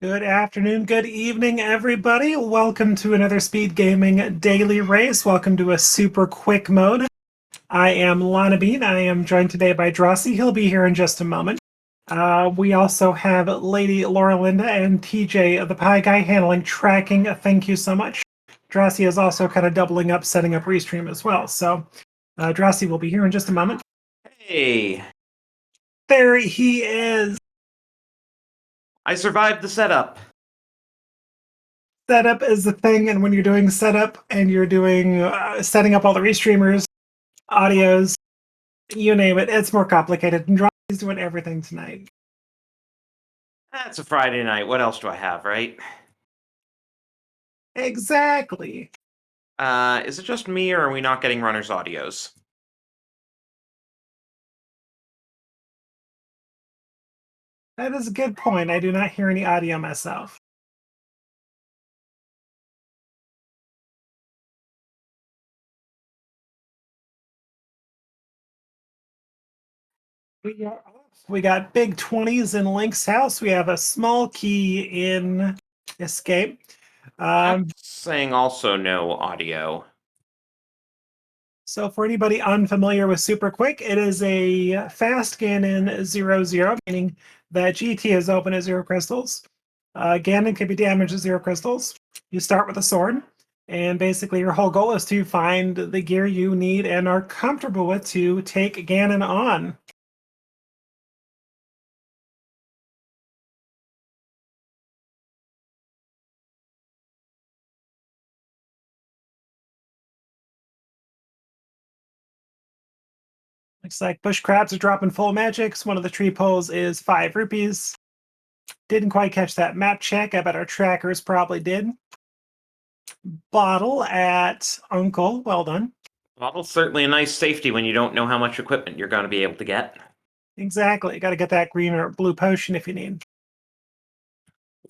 Good afternoon, good evening, everybody. Welcome to another Speed Gaming Daily Race. Welcome to a super quick mode. I am Lana Bean. I am joined today by Drossi. He'll be here in just a moment. We also have Lady Laura Linda and TJ, the Pie Guy, handling tracking. Thank you so much. Drossi is also kind of doubling up, setting up Restream as well. So Drossi will be here in just a moment. Hey, There he is. I survived the setup. Setup is the thing, and when you're doing setup and you're doing setting up all the restreamers, audios, you name it, it's more complicated. And Robbie's doing everything tonight. It's a Friday night. What else do I have, right? Exactly. Is it just me, or are we not getting runners' audios? That is a good point. I do not hear any audio myself. We got big 20s in Link's house. We have a small key in Escape. That's saying also no audio. So for anybody unfamiliar with Super Quick, it is a fast Ganon 0-0, meaning that GT is open at 0 crystals. Ganon can be damaged at 0 crystals. You start with a sword, and basically your whole goal is to find the gear you need and are comfortable with to take Ganon on. Looks like bush crabs are dropping full magics. One of the tree poles is 5 rupees. Didn't quite catch that map check. I bet our trackers probably did. Bottle at Uncle. Well done. Bottle's certainly a nice safety when you don't know how much equipment you're going to be able to get. Exactly. You got to get that green or blue potion if you need.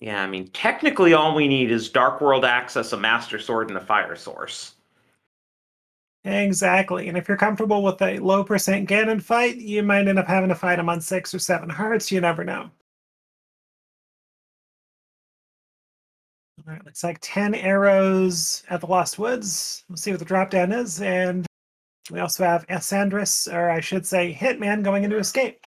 Yeah, I mean, technically all we need is Dark World Access, a Master Sword, and a Fire Source. Exactly. And if you're comfortable with a low percent Ganon fight, you might end up having to fight him on 6 or 7 hearts. You never know. All right, looks like 10 arrows at the Lost Woods. We'll see what the drop down is. And we also have Sandris, or I should say Hitman, going into Escape.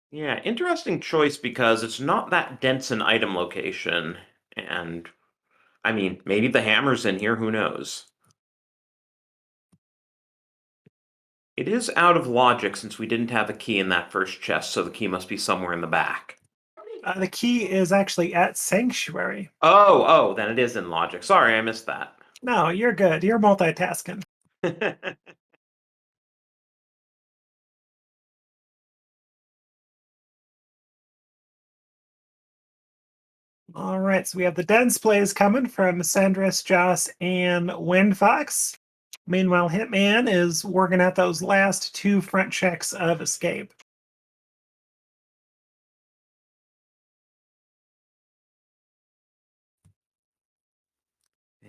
Yeah, interesting choice because it's not that dense an item location. And, I mean, maybe the hammer's in here, who knows? It is out of logic since we didn't have a key in that first chest, so the key must be somewhere in the back. The key is actually at Sanctuary. Oh, then it is in logic. Sorry, I missed that. No, you're good. You're multitasking. All right, so we have the dense plays coming from Sandris, Joss, and Windfox. Meanwhile, Hitman is working at those last 2 front checks of Escape.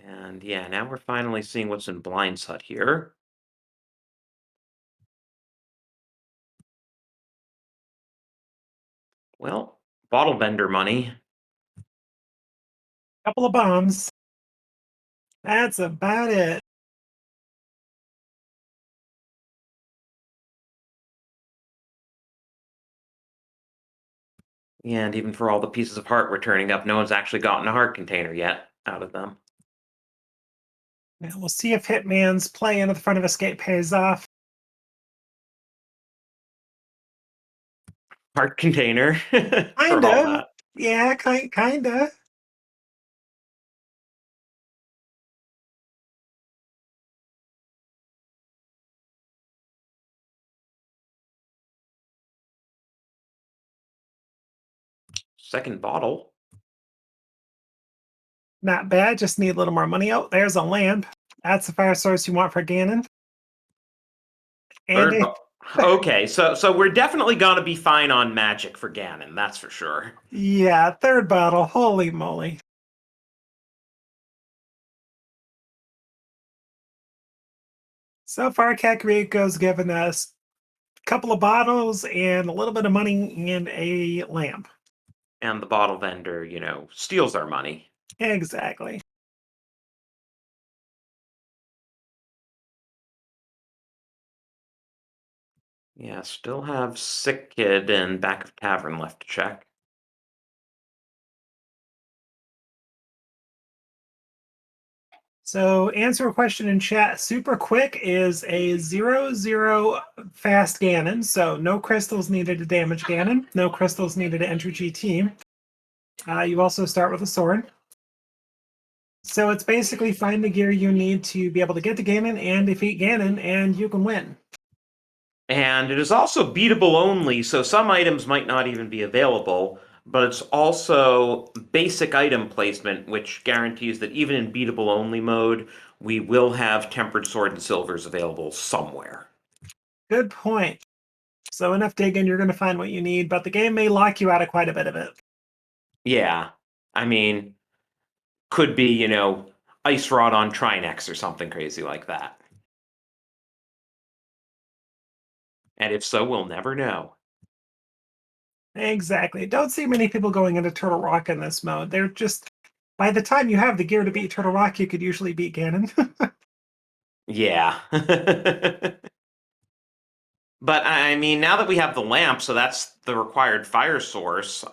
And yeah, now we're finally seeing what's in Blind's Hut here. Well, bottle vendor money. Couple of bombs. That's about it. And even for all the pieces of heart we're turning up, no one's actually gotten a heart container yet out of them. Now we'll see if Hitman's play into the front of Escape pays off. Heart container for all Kinda. that. Yeah, kinda. Second bottle. Not bad, just need a little more money. Oh, there's a lamp. That's the fire source you want for Ganon. And Third okay, so we're definitely gonna be fine on magic for Ganon, that's for sure. yeah, third bottle. Holy moly. So far, Kakariko's given us couple of bottles and a little bit of money and a lamp. And the bottle vendor, steals our money. Exactly. Yeah, still have sick kid and back of tavern left to check. So answer a question in chat super quick is a 0-0 fast Ganon. So no crystals needed to damage Ganon. No crystals needed to enter GT. You also start with a sword. So it's basically find the gear you need to be able to get to Ganon and defeat Ganon, and you can win. And it is also beatable only, so some items might not even be available, but it's also basic item placement, which guarantees that even in beatable only mode, we will have tempered sword and silvers available somewhere. Good point. So enough digging, you're going to find what you need, but the game may lock you out of quite a bit of it. Yeah. I mean, could be, Ice Rod on Trinex or something crazy like that. And if so, we'll never know. Exactly. Don't see many people going into Turtle Rock in this mode. They're just, by the time you have the gear to beat Turtle Rock, you could usually beat Ganon. Yeah. But I mean, now that we have the lamp, so that's the required fire source,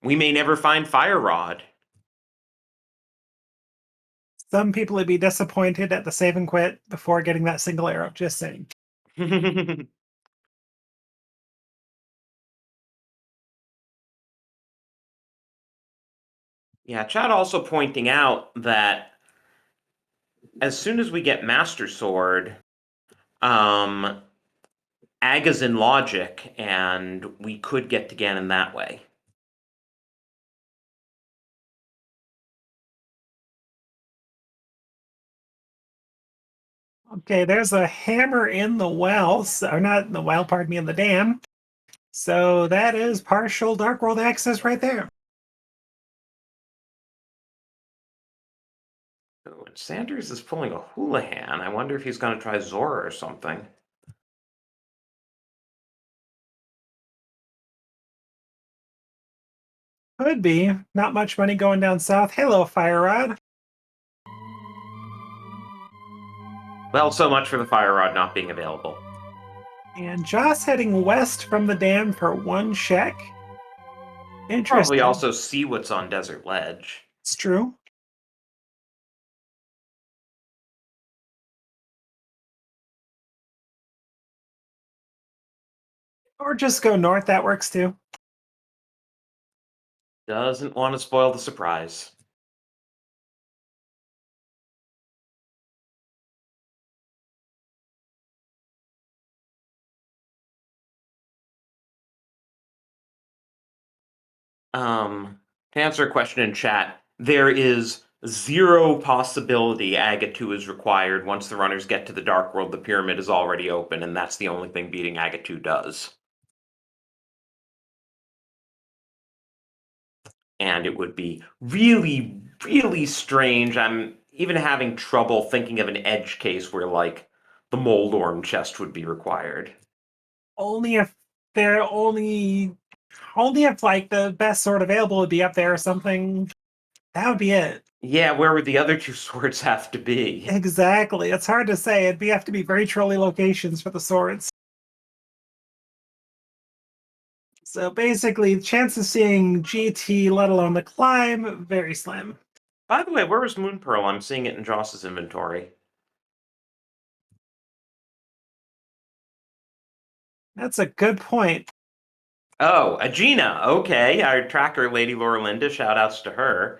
we may never find Fire Rod. Some people would be disappointed at the save and quit before getting that single arrow. Just saying. Yeah, Chad also pointing out that as soon as we get Master Sword, Aga's in logic, and we could get to Ganon that way. Okay, there's a hammer in the well, or not in the well, pardon me, in the dam. So that is partial Dark World access right there. Oh, and Sanders is pulling a Houlihan. I wonder if he's going to try Zora or something. Could be. Not much money going down south. Hello, Fire Rod. Well, so much for the Fire Rod not being available. And Joss heading west from the dam for one check. Interesting. Probably also see what's on Desert Ledge. It's true. Or just go north, that works too. Doesn't want to spoil the surprise. To answer a question in chat, there is zero possibility Aga 2 is required. Once the runners get to the Dark World, the pyramid is already open, and that's the only thing beating Aga 2 does. And it would be really, really strange. I'm even having trouble thinking of an edge case where, like, the Moldorm chest would be required. Only if they're only if like the best sword available would be up there or something. That would be it. Yeah, where would the other two swords have to be? Exactly. It's hard to say. It'd have to be very trolly locations for the swords. So basically, the chance of seeing GT, let alone the climb, very slim. By the way, where was Moon Pearl? I'm seeing it in Joss's inventory. That's a good point. Oh, Agena. Okay, our tracker, Lady Laura Linda. Shout outs to her.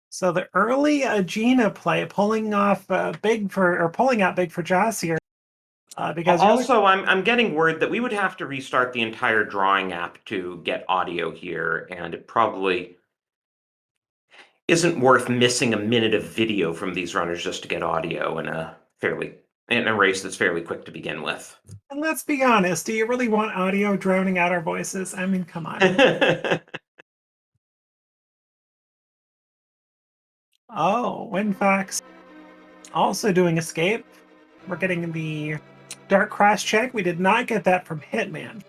So the early Agena play, pulling out big for Joss here. Because also, I'm getting word that we would have to restart the entire drawing app to get audio here, and it probably isn't worth missing a minute of video from these runners just to get audio in a race that's fairly quick to begin with. And let's be honest, do you really want audio drowning out our voices? I mean, come on. Oh, Windfox also doing escape. We're getting the dark cross check. We did not get that from Hitman.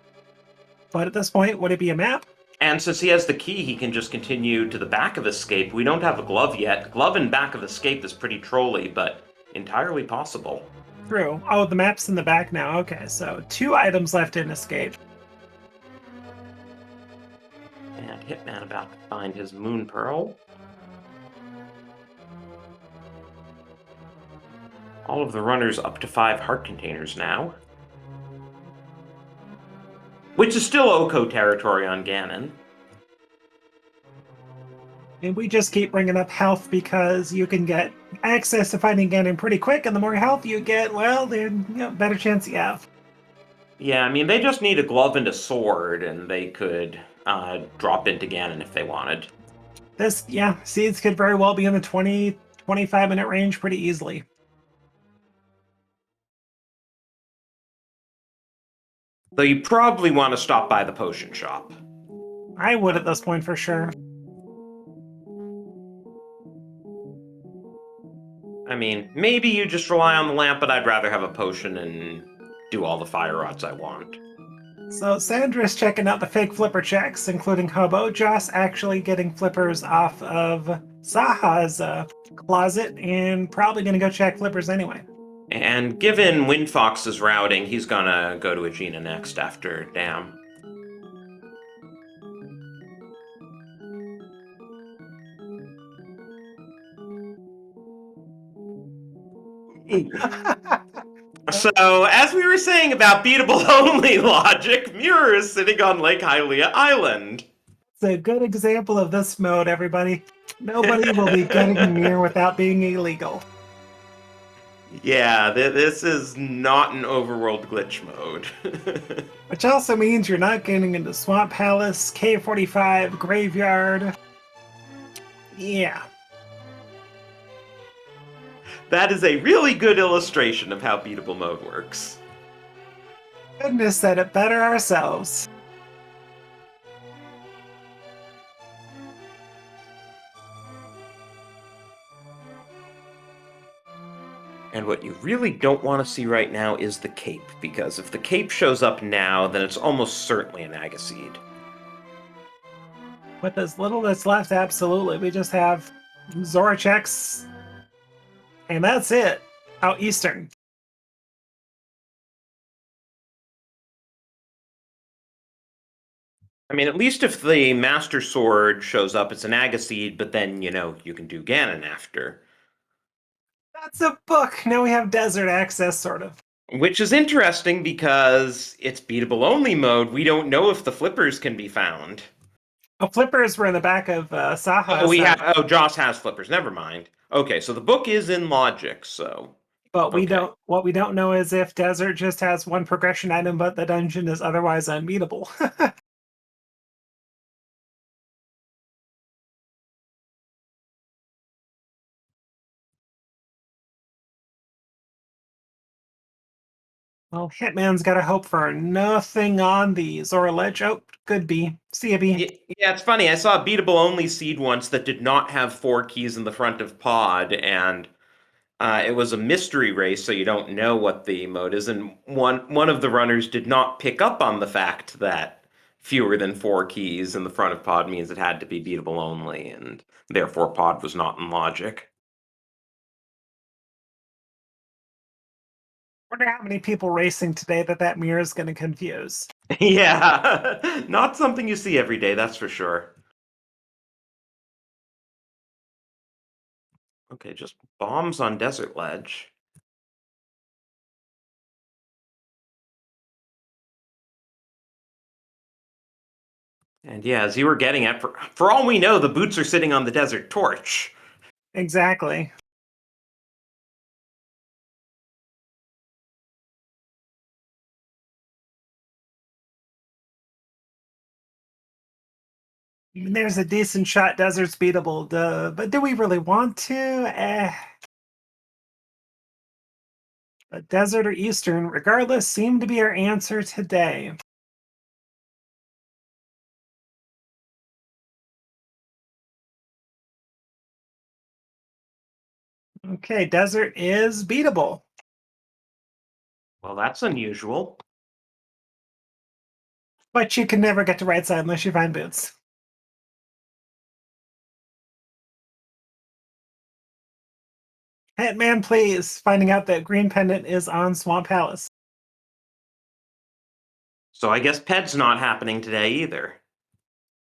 But at this point, would it be a map? And since he has the key, he can just continue to the back of escape. We don't have a glove yet. Glove in back of escape is pretty trolly, but entirely possible. True. Oh, the map's in the back now. Okay, so 2 items left in escape. And Hitman about to find his Moon Pearl. All of the runners up to 5 heart containers now. Which is still Oko territory on Ganon. And we just keep bringing up health because you can get access to finding Ganon pretty quick, and the more health you get, well, the better chance you have. Yeah, I mean, they just need a glove and a sword, and they could drop into Ganon if they wanted. This, yeah, seeds could very well be in the 20, 25-minute range pretty easily. Though you probably want to stop by the potion shop. I would at this point for sure. I mean, maybe you just rely on the lamp, but I'd rather have a potion and do all the fire rods I want. So Sandra's checking out the fake flipper checks, including Hobo. Joss actually getting flippers off of Saha's closet, and probably going to go check flippers anyway. And given Windfox's routing, he's gonna go to Aegina next after Dam. So, as we were saying about beatable only logic, Mirror is sitting on Lake Hylia Island. It's a good example of this mode, everybody. Nobody will be getting near without being illegal. Yeah, this is not an overworld glitch mode. Which also means you're not getting into Swamp Palace, K45, Graveyard. Yeah. That is a really good illustration of how beatable mode works. Couldn't have said it better ourselves. And what you really don't want to see right now is the cape, because if the cape shows up now, then it's almost certainly an Agaseed. With as little that's left, absolutely. We just have Zora checks, and that's it. Out Eastern. I mean, at least if the Master Sword shows up, it's an Agaseed, but then, you can do Ganon after. That's a book. Now we have desert access, sort of. Which is interesting because it's beatable only mode. We don't know if the flippers can be found. Oh, flippers were in the back of Saha. Oh, Joss has flippers. Never mind. Okay, so the book is in logic, so. But we Okay. don't. What we don't know is if desert just has one progression item, but the dungeon is otherwise unbeatable. Well, Hitman's got to hope for nothing on the Zora Ledge. Oh, good B. See ya, B. Yeah, it's funny. I saw a beatable only seed once that did not have 4 keys in the front of pod, and it was a mystery race, so you don't know what the mode is. And one of the runners did not pick up on the fact that fewer than 4 keys in the front of pod means it had to be beatable only, and therefore pod was not in logic. Wonder how many people racing today that mirror is going to confuse. Yeah, not something you see every day, that's for sure. Okay, just bombs on Desert Ledge. And yeah, as you were getting at, for all we know, the boots are sitting on the Desert Torch. Exactly. I mean, there's a decent shot desert's beatable, but do we really want to? But desert or eastern, regardless, seem to be our answer today. Okay, desert is beatable. Well, that's unusual. But you can never get to right side unless you find boots. Hitman, please. Finding out that green pendant is on Swamp Palace. So I guess PED's not happening today either.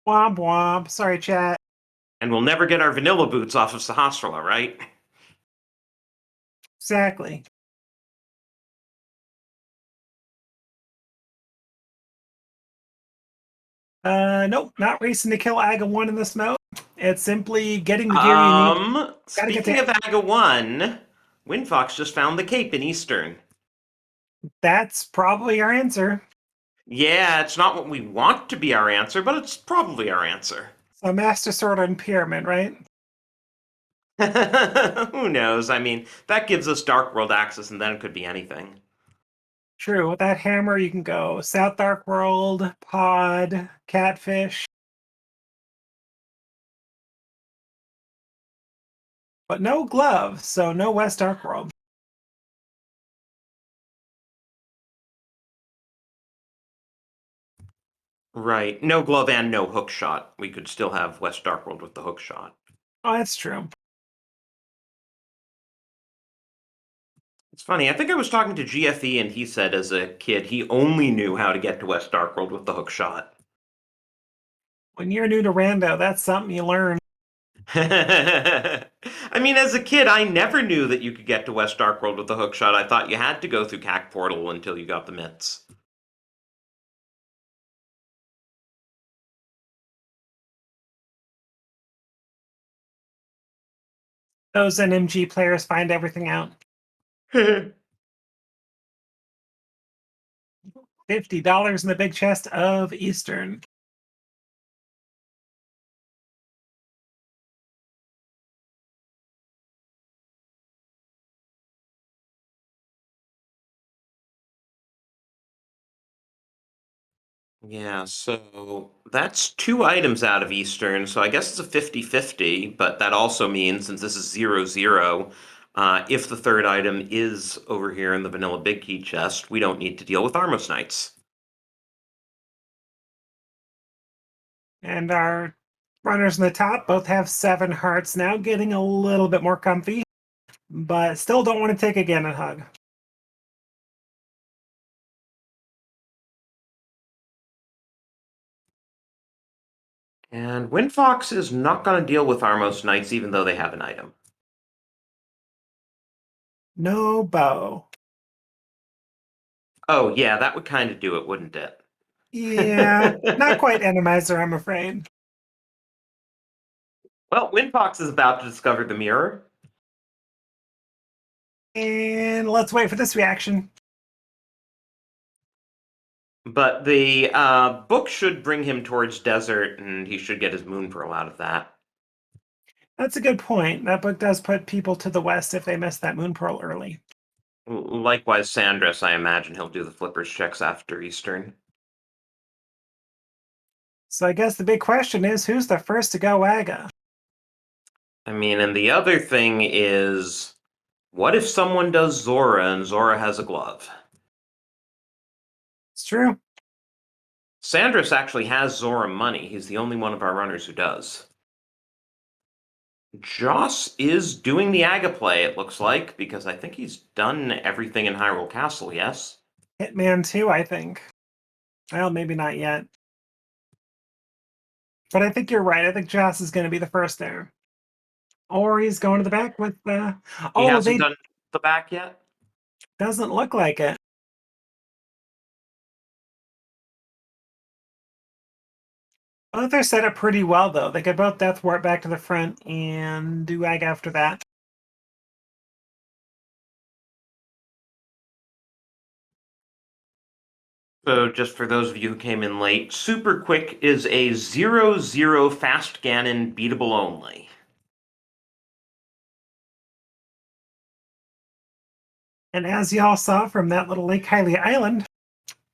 Womp womp. Sorry, chat. And we'll never get our vanilla boots off of Sahasrara, right? Exactly. Nope, not racing to kill Aga 1 in this mode. It's simply getting the gear you need. Gotta get Speaking to. of Aga 1, Windfox just found the cape in Eastern. That's probably our answer. Yeah, it's not what we want to be our answer, but it's probably our answer. So Master Sword and Pyramid, right? Who knows? I mean, that gives us Dark World access, and then it could be anything. True. With that hammer, you can go South Dark World, Pod, Catfish. But no glove, so no West Dark World. Right. No glove and no hook shot. We could still have West Dark World with the hook shot. Oh, that's true. It's funny. I think I was talking to GFE, and he said as a kid he only knew how to get to West Dark World with the hook shot. When you're new to Rando, that's something you learn. I mean, as a kid, I never knew that you could get to West Dark World with the hook shot. I thought you had to go through CAC Portal until you got the mitts. Those NMG players find everything out. $50 in the big chest of Eastern. Yeah, so that's 2 items out of Eastern, so I guess it's a 50-50, but that also means, since this is 0-0, if the third item is over here in the vanilla big key chest, we don't need to deal with Armos Knights. And our runners in the top both have 7 hearts now, getting a little bit more comfy, but still don't want to take a Ganon hug. And Windfox is not going to deal with Armos Knights, even though they have an item. No bow. Oh, yeah, that would kind of do it, wouldn't it? Yeah, not quite Randomizer, I'm afraid. Well, Windfox is about to discover the mirror. And let's wait for this reaction. But the book should bring him towards desert, and he should get his moon pearl out of that. That's a good point. That book does put people to the west if they miss that moon pearl early. Likewise, Sandras, I imagine he'll do the flippers checks after Eastern. So I guess the big question is, who's the first to go Aga? I mean, and the other thing is, what if someone does Zora and Zora has a glove? It's true. Sandras actually has Zora money. He's the only one of our runners who does. Joss is doing the Aga play, it looks like, because I think he's done everything in Hyrule Castle, yes? Hitman 2, I think. Well, maybe not yet. But I think you're right. I think Joss is going to be the first there. Or he's going to the back with the. He Oh, hasn't they done the back yet? doesn't look like it. Both are set up pretty well, though. They could both Death Warp back to the front and do Ag after that. So, just for those of you who came in late, Super Quick is a 0-0 fast Ganon beatable only. And as y'all saw from that little Lake Hylia Island,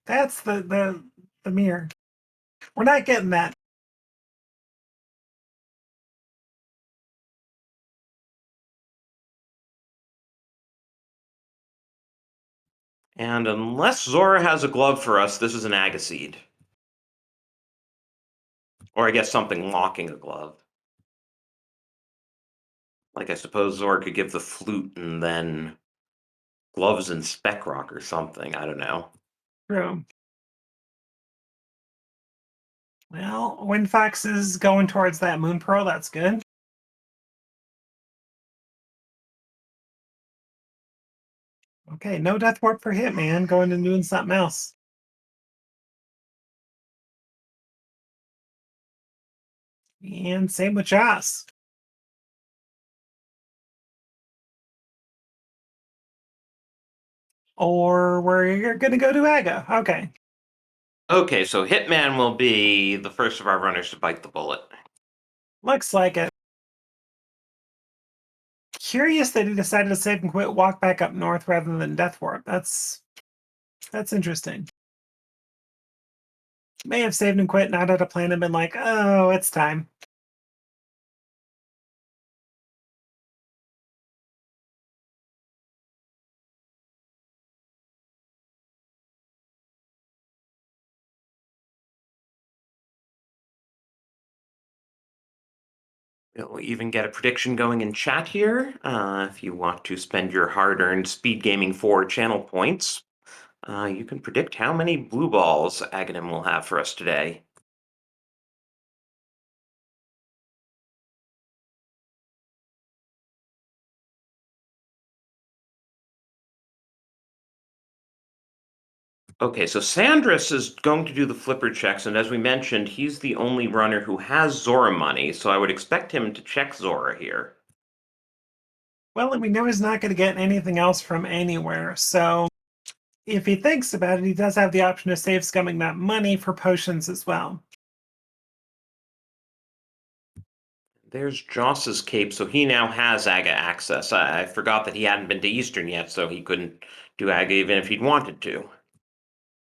that's the mirror. We're not getting that. And unless Zora has a glove for us, this is an Agaseed. Or I guess something locking a glove. Like I suppose Zora could give the flute and then gloves and spec rock or something. I don't know. True. Well, Windfox is going towards that Moon Pearl. That's good. Okay, no Death Warp for Hitman. Going and doing something else. And same with Joss. Or we're going to go to Aga. Okay. Okay, so Hitman will be the first of our runners to bite the bullet. Looks like it. Curious that he decided to save and quit, walk back up north rather than Death Warp. That's interesting. May have saved and quit, not had a plan, and been like, oh, it's time. We'll even get a prediction going in chat here. If you want to spend your hard-earned Speed Gaming 4 channel points, you can predict how many blue balls Agahnim will have for us today. Okay, so Sandris is going to do the flipper checks, and as we mentioned, he's the only runner who has Zora money, so I would expect him to check Zora here. Well, and we know he's not going to get anything else from anywhere, so if he thinks about it, he does have the option of save scumming that money for potions as well. There's Joss's cape, so he now has Aga access. I forgot that he hadn't been to Eastern yet, so he couldn't do Aga even if he'd wanted to.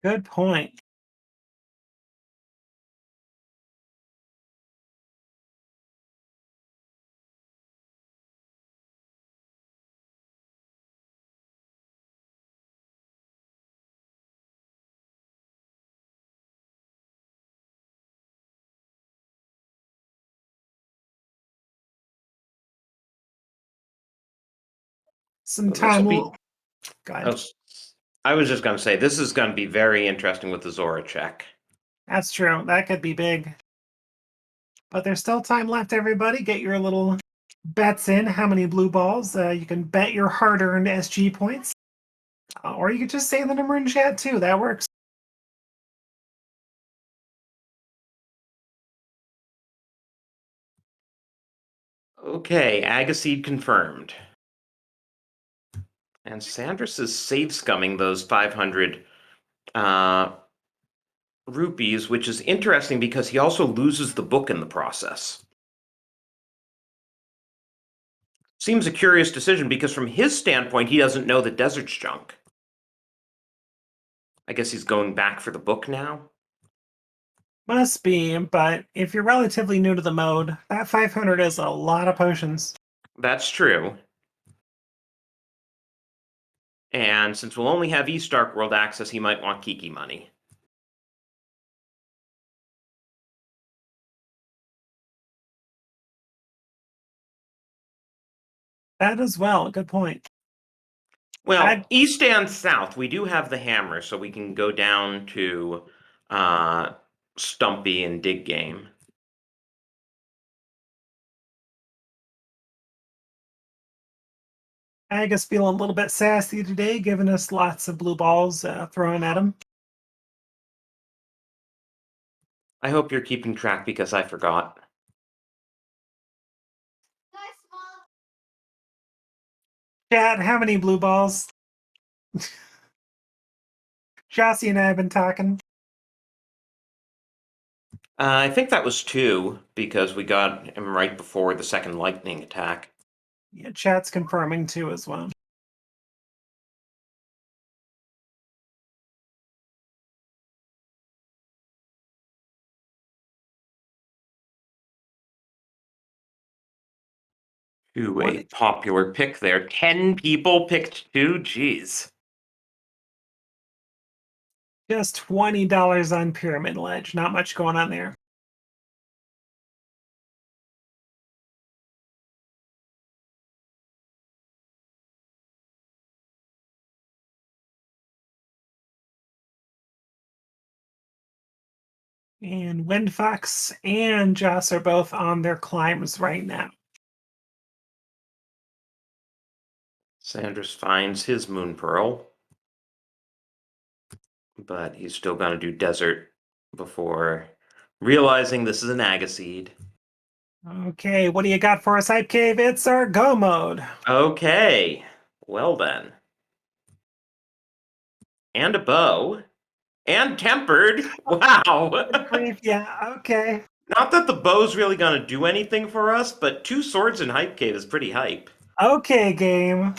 Good point. Some So this will time. be. God, Oh, I was just going to say, this is going to be very interesting with the Zora check. that's true. That could be big. But there's still time left, everybody. Get your little bets in. How many blue balls? You can bet your hard-earned SG points. Or you could just say the number in chat, too. That works. Okay, Agaseed confirmed. And Sandris is save scumming those 500 rupees, which is interesting because he also loses the book in the process. Seems a curious decision because from his standpoint, he doesn't know that Desert's junk. I guess he's going back for the book now. Must be, but if you're relatively new to the mode, that 500 is a lot of potions. That's true. And since we'll only have East Dark World access, he might want Kiki money. That as well. Good point. Well, East and South, we do have the hammer, so we can go down to Stumpy and Dig Game. Aga's feeling a little bit sassy today, giving us lots of blue balls thrown at him. I hope you're keeping track because I forgot. Chat, how many blue balls? Jossie and I have been talking. I think that was 2 because we got him right before the second lightning attack. Yeah, chat's confirming too as well. Ooh, a popular pick there. 10 people picked 2? Jeez. Just $20 on Pyramid Ledge. Not much going on there. And Windfox and Joss are both on their climbs right now. Sanders finds his Moon Pearl, but he's still going to do Desert before realizing this is an Agaseed. Okay, what do you got for us, Hype Cave? It's our go mode. Okay, well then. And a bow. And tempered. Wow. Good grief, yeah, okay. Not that the bow's really going to do anything for us, but 2 swords in Hype Cave is pretty hype. Okay, game.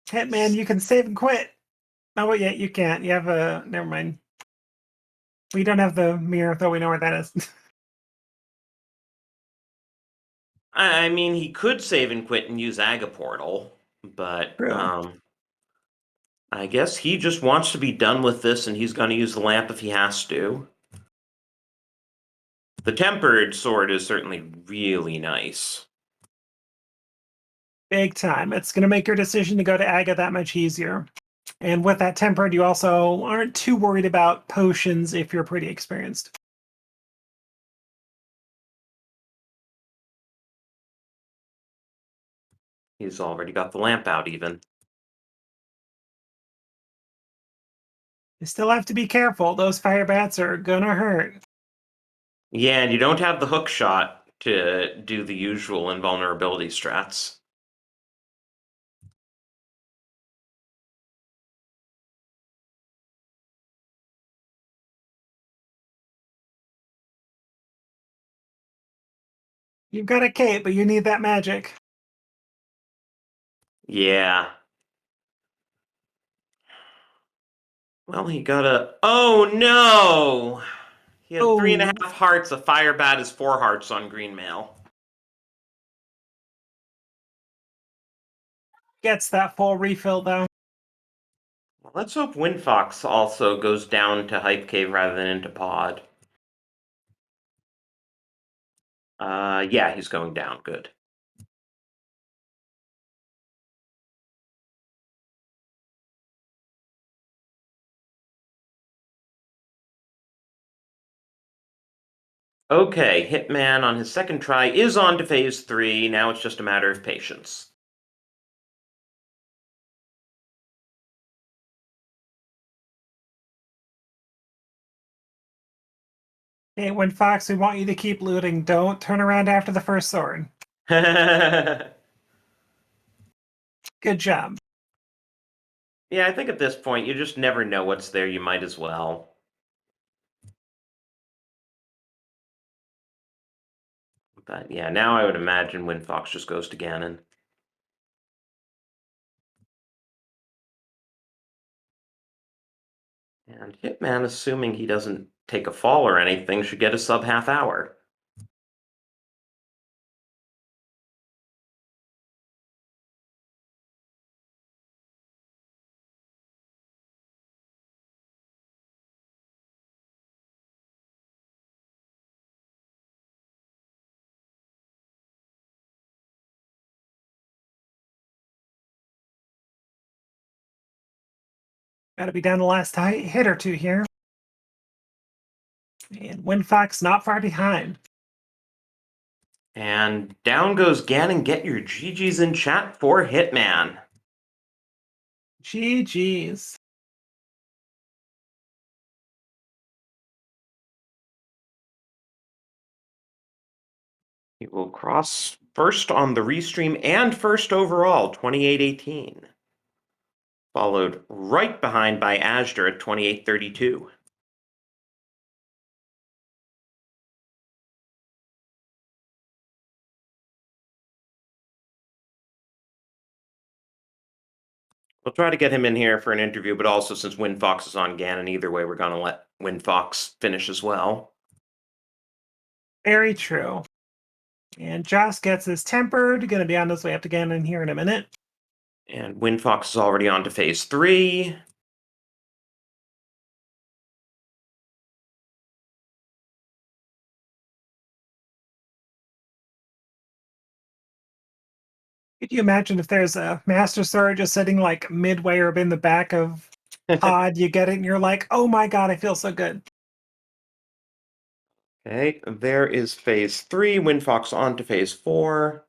Hitman, you can save and quit. Oh, wait, yeah, you can't. You have a... Never mind. We don't have the mirror, though we know where that is. I mean, he could save and quit and use Agaportal, but True. I guess he just wants to be done with this and he's going to use the lamp if he has to. The tempered sword is certainly really nice. Big time. It's going to make your decision to go to Aga that much easier. And with that tempered, you also aren't too worried about potions if you're pretty experienced. He's already got the lamp out even. You still have to be careful. Those fire bats are gonna hurt. Yeah, and you don't have the hook shot to do the usual invulnerability strats. You've got a cape, but you need that magic. Yeah. Well, he got a... Oh, no! He had 3.5 Oh, hearts. A fire bat is 4 hearts on green mail. gets that full refill though. Well, let's hope Windfox also goes down to Hype Cave rather than into Pod. Yeah, he's going down. Good. Okay, Hitman on his second try is on to phase 3. Now it's just a matter of patience. Hey, Windfox, we want you to keep looting. Don't turn around after the first sword. Yeah, Good job. I think at this point, you just never know what's there. You might as well. But yeah, now I would imagine Windfox just goes to Ganon. And Hitman, assuming he doesn't take a fall or anything, should get a sub half hour. Gotta be down the last hit or two here. And Windfox not far behind. And down goes Ganon. Get your GGs in chat for Hitman. GG's. He will cross first on the restream and first overall, 2818. Followed right behind by Azure at 2832. We'll try to get him in here for an interview, but also since Windfox is on Ganon, either way, we're going to let Windfox finish as well. Very true. And Joss gets his tempered. Gonna be on his way up to Ganon here in a minute. And Windfox is already on to phase 3. Could you imagine if there's a Master Sword just sitting like midway or in the back of pod, you get it and you're like, oh my god, I feel so good. Okay, there is phase 3. Windfox on to phase 4.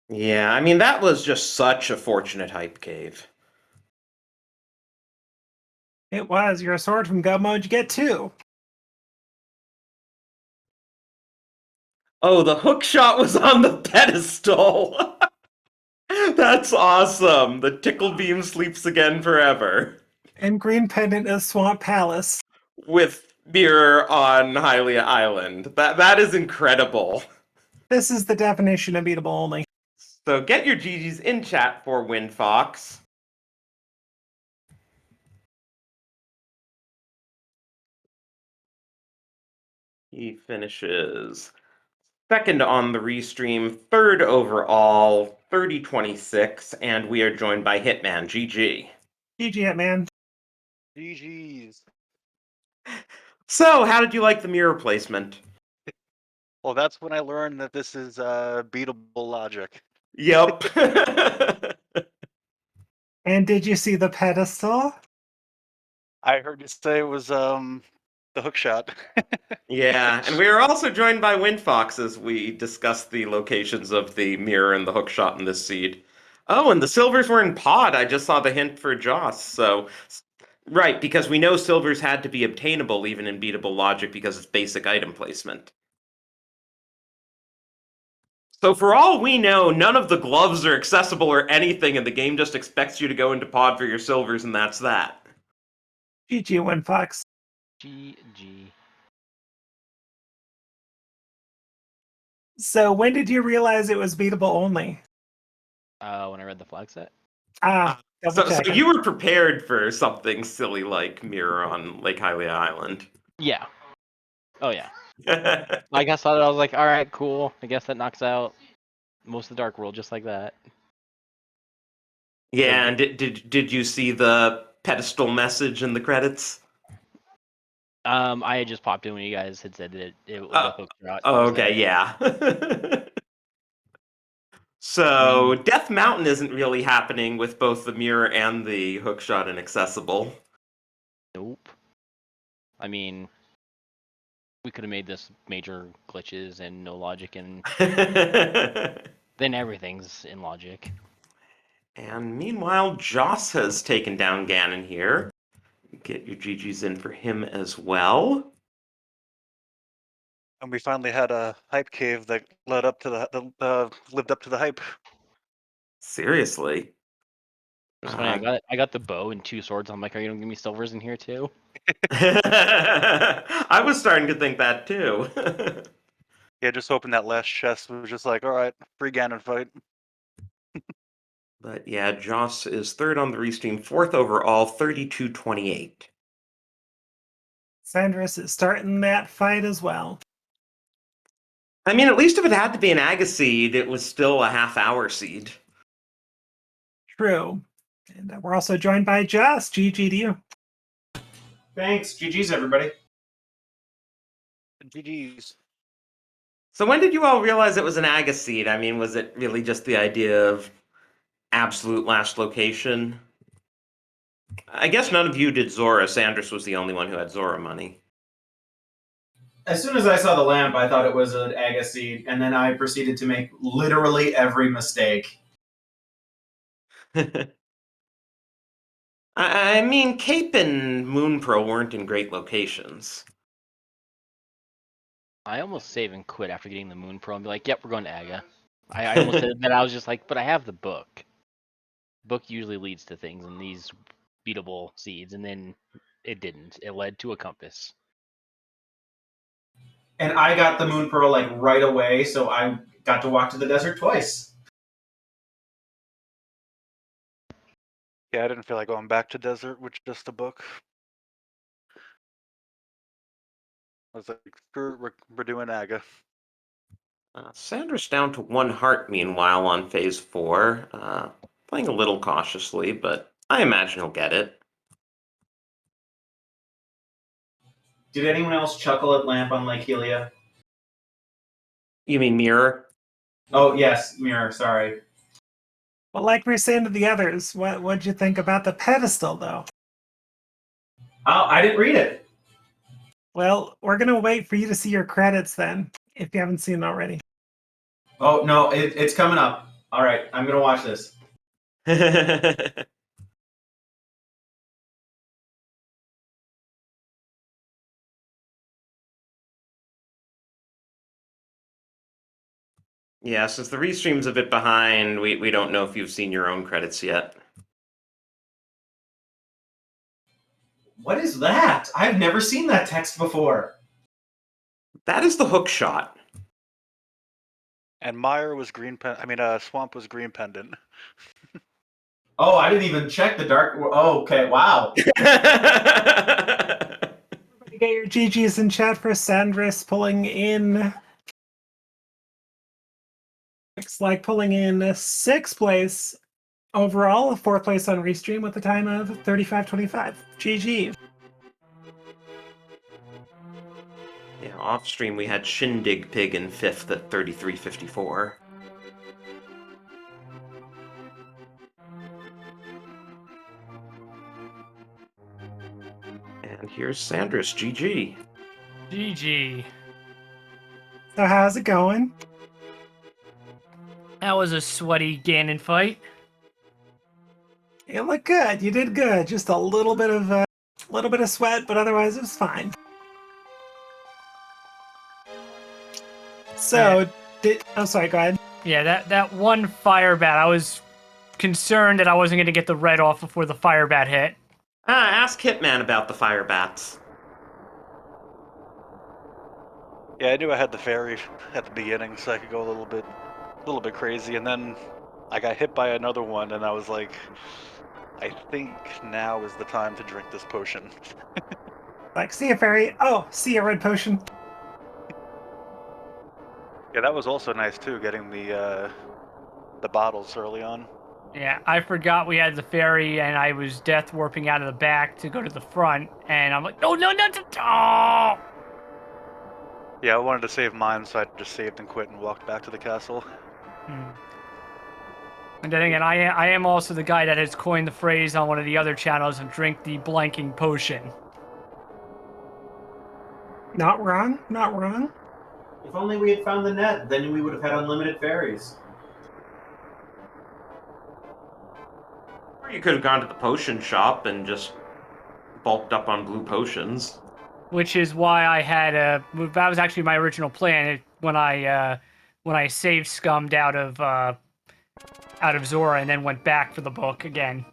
Yeah, I mean, that was just such a fortunate hype cave. It was. You're a sword from go mode, you get two. Oh, the hook shot was on the pedestal. That's awesome. The tickle beam sleeps again forever. And Green Pendant is Swamp Palace. With mirror on Hylia Island. That is incredible. This is the definition of beatable only. So get your GGs in chat for Windfox. He finishes second on the restream, third overall, 30-26, and we are joined by Hitman. GG. GG Hitman. GG's. So, how did you like the mirror placement? Well, that's when I learned that this is beatable logic. Yep. And did you see the pedestal? I heard you say it was the hook shot. Yeah, and we are also joined by Windfox as we discuss the locations of the mirror and the hookshot in this seed. Oh, and the silvers were in pod. I just saw the hint for Joss. So, right, because we know silvers had to be obtainable even in beatable logic because it's basic item placement. So for all we know, none of the gloves are accessible or anything, and the game just expects you to go into pod for your silvers, and that's that. GG Windfox. GG. So when did you realize it was beatable only? When I read the flag set. Double So checking. you were prepared for something silly like Mirror on Lake Hylia Island. Yeah. Oh yeah. Like I saw it, I was like, all right, cool. I guess that knocks out most of the Dark World just like that. Yeah, and did you see the pedestal message in the credits? I had just popped in when you guys had said that it was the hook shot. Oh, was okay, there. yeah. So Death Mountain isn't really happening with both the mirror and the hookshot inaccessible. Nope. I mean, we could have made this major glitches and no logic, and then everything's in logic. And meanwhile, Joss has taken down Ganon here. Get your GGs in for him as well. And we finally had a hype cave that led up to lived up to the hype. Seriously. It's funny. I got the bow and 2 swords. I'm like, are you gonna give me silvers in here too? I was starting to think that too. Yeah, just opened that last chest. We was just like, all right, free Ganon fight. But yeah, Joss is third on the restream, fourth overall, 32-28. Sandris is starting that fight as well. I mean, at least if it had to be an Aga seed, it was still a half-hour seed. True. And we're also joined by Joss. GG to you. Thanks. GG's, everybody. GG's. So when did you all realize it was an Aga seed? I mean, was it really just the idea of absolute last location? I guess none of you did Zora. Sanders was the only one who had Zora money. As soon as I saw the lamp, I thought it was an Aga seed, and then I proceeded to make literally every mistake. I mean, Cape and Moonpro weren't in great locations. I almost save and quit after getting the Moon Pro and be like, yep, we're going to Aga. I almost said that. I was just like, but I have the book. Book usually leads to things in these beatable seeds, and then it didn't. It led to a compass. And I got the Moon Pearl like right away, so I got to walk to the desert twice. Yeah, I didn't feel like going back to desert with just a book. I was like, screw it, we're doing Aga. Sandra's down to 1 heart, meanwhile, on phase 4. Playing a little cautiously, but I imagine he'll get it. Did anyone else chuckle at Lamp on Lake Helia? You mean Mirror? Oh, yes, Mirror, sorry. Well, like we were saying to the others, what'd you think about the pedestal, though? Oh, I didn't read it. Well, we're gonna wait for you to see your credits then, if you haven't seen it already. Oh, no, it's coming up. All right, I'm going to watch this. Yeah, since the restream's a bit behind, we don't know if you've seen your own credits yet. What is that? I've never seen that text before. That is the hook shot. And Meyer was green Swamp was green pendant. Oh, I didn't even check the dark. Oh, okay, wow. You get your GGs in chat for Sandris pulling in. Looks like pulling in 6th place overall, 4th place on Restream with a time of 35:25. GG. Yeah, off stream we had Shindig Pig in 5th at 33:54. And here's Sandris, GG. GG. So how's it going? That was a sweaty Ganon fight. You look good. You did good. Just a little bit of sweat, but otherwise it was fine. So, I'm sorry. Go ahead. Yeah, that one fire bat, I was concerned that I wasn't going to get the red off before the fire bat hit. Ask Hitman about the fire bats. Yeah, I knew I had the fairy at the beginning, so I could go a little bit crazy, and then I got hit by another one, and I was like, I think now is the time to drink this potion. Like, see a fairy. Oh, see a red potion. Yeah, that was also nice too, getting the bottles early on. Yeah, I forgot we had the fairy, and I was death warping out of the back to go to the front, and I'm like, no. Oh! Yeah, I wanted to save mine, so I just saved and quit and walked back to the castle. And then again, I am also the guy that has coined the phrase on one of the other channels of drink the blanking potion. Not wrong. Not wrong. If only we had found the net, then we would have had unlimited fairies. Or you could have gone to the potion shop and just bulked up on blue potions. Which is why I had that was actually my original plan when I saved scummed out of Zora and then went back for the book again.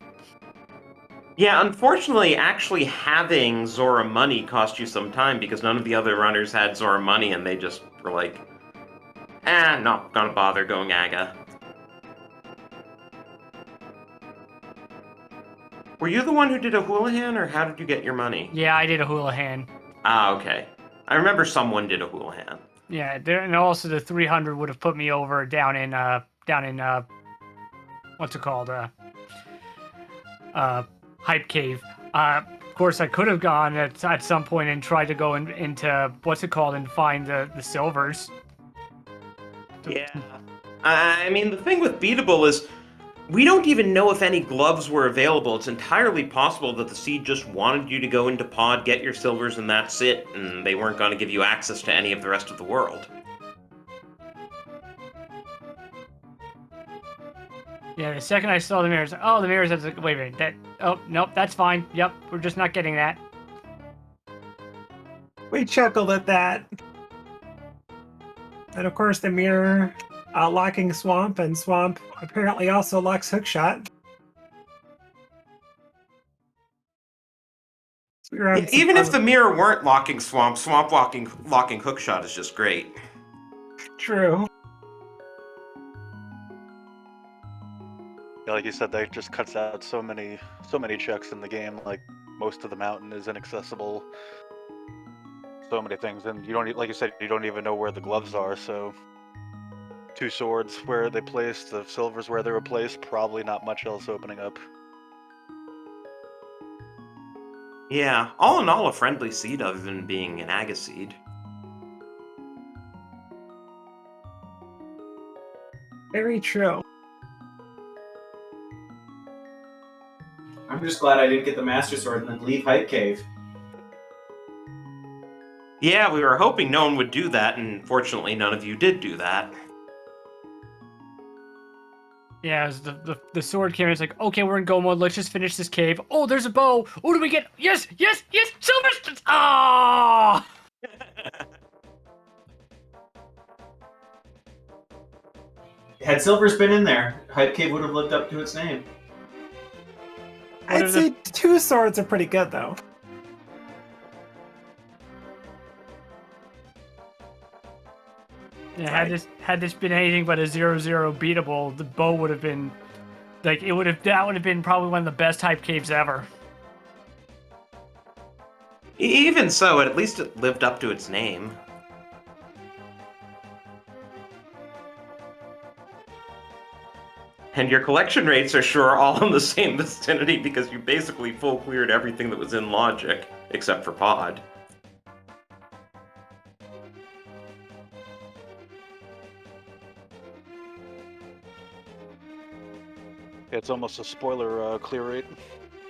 Yeah, unfortunately, actually having Zora money cost you some time because none of the other runners had Zora money and they just were like, not gonna bother going Aga. Were you the one who did a Houlihan, or how did you get your money? Yeah, I did a Houlihan. Ah, okay. I remember someone did a Houlihan. Yeah, and also the 300 would have put me over down in what's it called? Hype Cave. Of course, I could have gone at some point and tried to go into what's it called and find the silvers. Yeah. I mean, the thing with Beatable is we don't even know if any gloves were available. It's entirely possible that the Seed just wanted you to go into pod, get your silvers, and that's it, and they weren't going to give you access to any of the rest of the world. Yeah, the second I saw the mirrors, the mirrors, I was like, wait a minute, nope, that's fine. Yep, we're just not getting that. We chuckled at that. And of course, the mirror locking Swamp, and Swamp apparently also locks Hookshot. So Yeah, even if the mirror weren't locking Swamp, Swamp locking Hookshot is just great. True. Yeah, like you said, that just cuts out so many checks in the game. Like most of the mountain is inaccessible. so many things, and you don't, like you said, you don't even know where the gloves are. So 2 swords where they placed, the silvers where they were placed, probably not much else opening up. Yeah, all in all, a friendly seed other than being an Aga seed. Very true. I'm just glad I didn't get the Master Sword and then leave Hype Cave. Yeah, we were hoping no one would do that, and fortunately none of you did do that. Yeah, as the sword came, it's like, okay, we're in go mode. Let's just finish this cave. Oh, there's a bow. Oh, do we get? Yes, yes, yes. Silver. Ah! Had Silver's been in there, Hype Cave would have lived up to its name. I'd say 2 swords are pretty good, though. Yeah, had this been anything but a 0-0 beatable, the bow would have been like that would have been probably one of the best hype caves ever. Even so, at least it lived up to its name. And your collection rates are sure all in the same vicinity because you basically full cleared everything that was in Logic, except for Pod. It's almost a spoiler clear rate.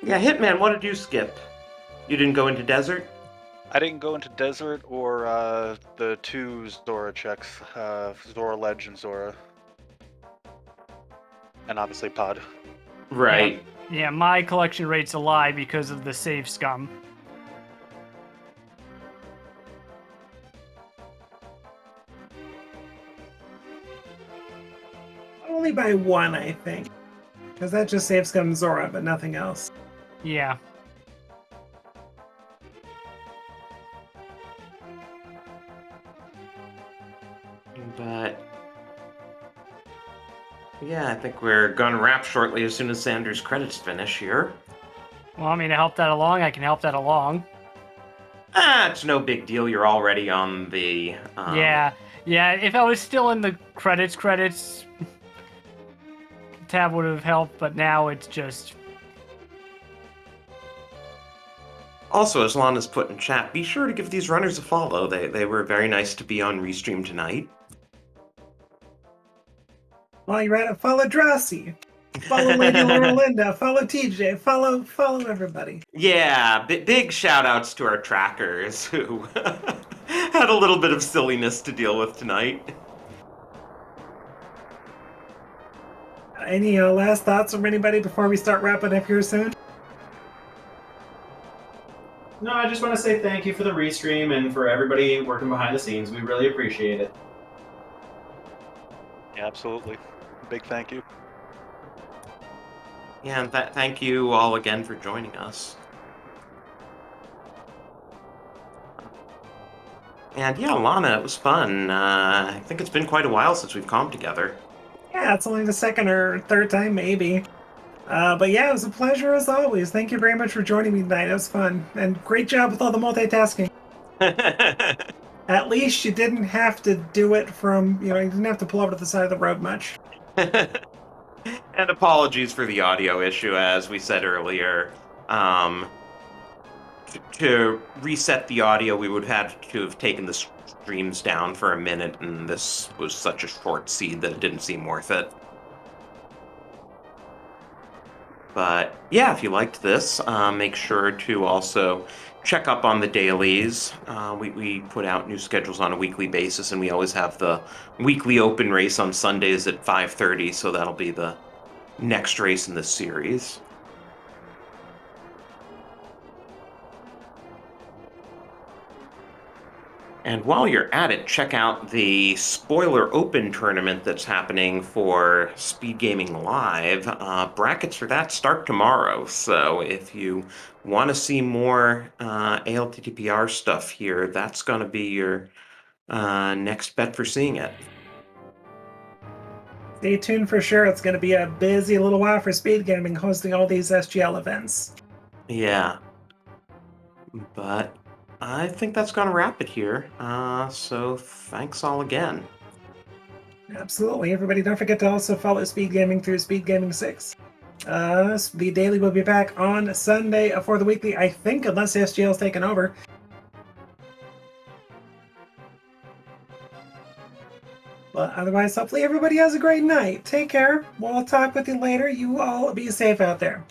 Yeah, Hitman, what did you skip? You didn't go into Desert? I didn't go into Desert or the 2 Zora checks, Zora Ledge and Zora. And obviously Pod. Right. Yeah, my collection rate's a lie because of the save scum. Only by 1, I think. Because that just saves Scum Zora, but nothing else. Yeah. But yeah, I think we're gonna wrap shortly as soon as Sanders' credits finish here. Well, I mean, to help that along, I can help that along. It's no big deal. You're already on the. Yeah. If I was still in the credits tab would have helped, but now it's just. Also, as Lana's put in chat, be sure to give these runners a follow. They were very nice to be on Restream tonight. While you're at it, follow Drosy. Follow Lady Laura Linda. Follow TJ. Follow everybody. Yeah, big shout outs to our trackers who had a little bit of silliness to deal with tonight. Any last thoughts from anybody before we start wrapping up here soon? No, I just want to say thank you for the restream and for everybody working behind the scenes. We really appreciate it. Yeah, absolutely. Big thank you. Yeah, and thank you all again for joining us. And yeah, Lana, it was fun. I think it's been quite a while since we've comped together. Yeah, it's only the 2nd or 3rd time, maybe. But yeah, it was a pleasure as always. Thank you very much for joining me tonight. It was fun. And great job with all the multitasking. At least you didn't have to do it from, you didn't have to pull over to the side of the road much. And apologies for the audio issue, as we said earlier. To reset the audio, we would have to have taken the streams down for a minute, and this was such a short seed that it didn't seem worth it. But yeah, if you liked this, make sure to also check up on the dailies. We put out new schedules on a weekly basis, and we always have the weekly open race on Sundays at 5:30, so that'll be the next race in this series. And while you're at it, check out the Spoiler Open tournament that's happening for Speed Gaming Live. Brackets for that start tomorrow, so if you want to see more ALTTPR stuff here, that's going to be your next bet for seeing it. Stay tuned for sure. It's going to be a busy little while for Speed Gaming hosting all these SGL events. Yeah. But I think that's going to wrap it here. So thanks all again. Absolutely. Everybody, don't forget to also follow Speed Gaming through Speed Gaming 6. The daily will be back on Sunday for the weekly, I think, unless SGL's taken over. But otherwise, hopefully everybody has a great night. Take care. We'll talk with you later. You all be safe out there.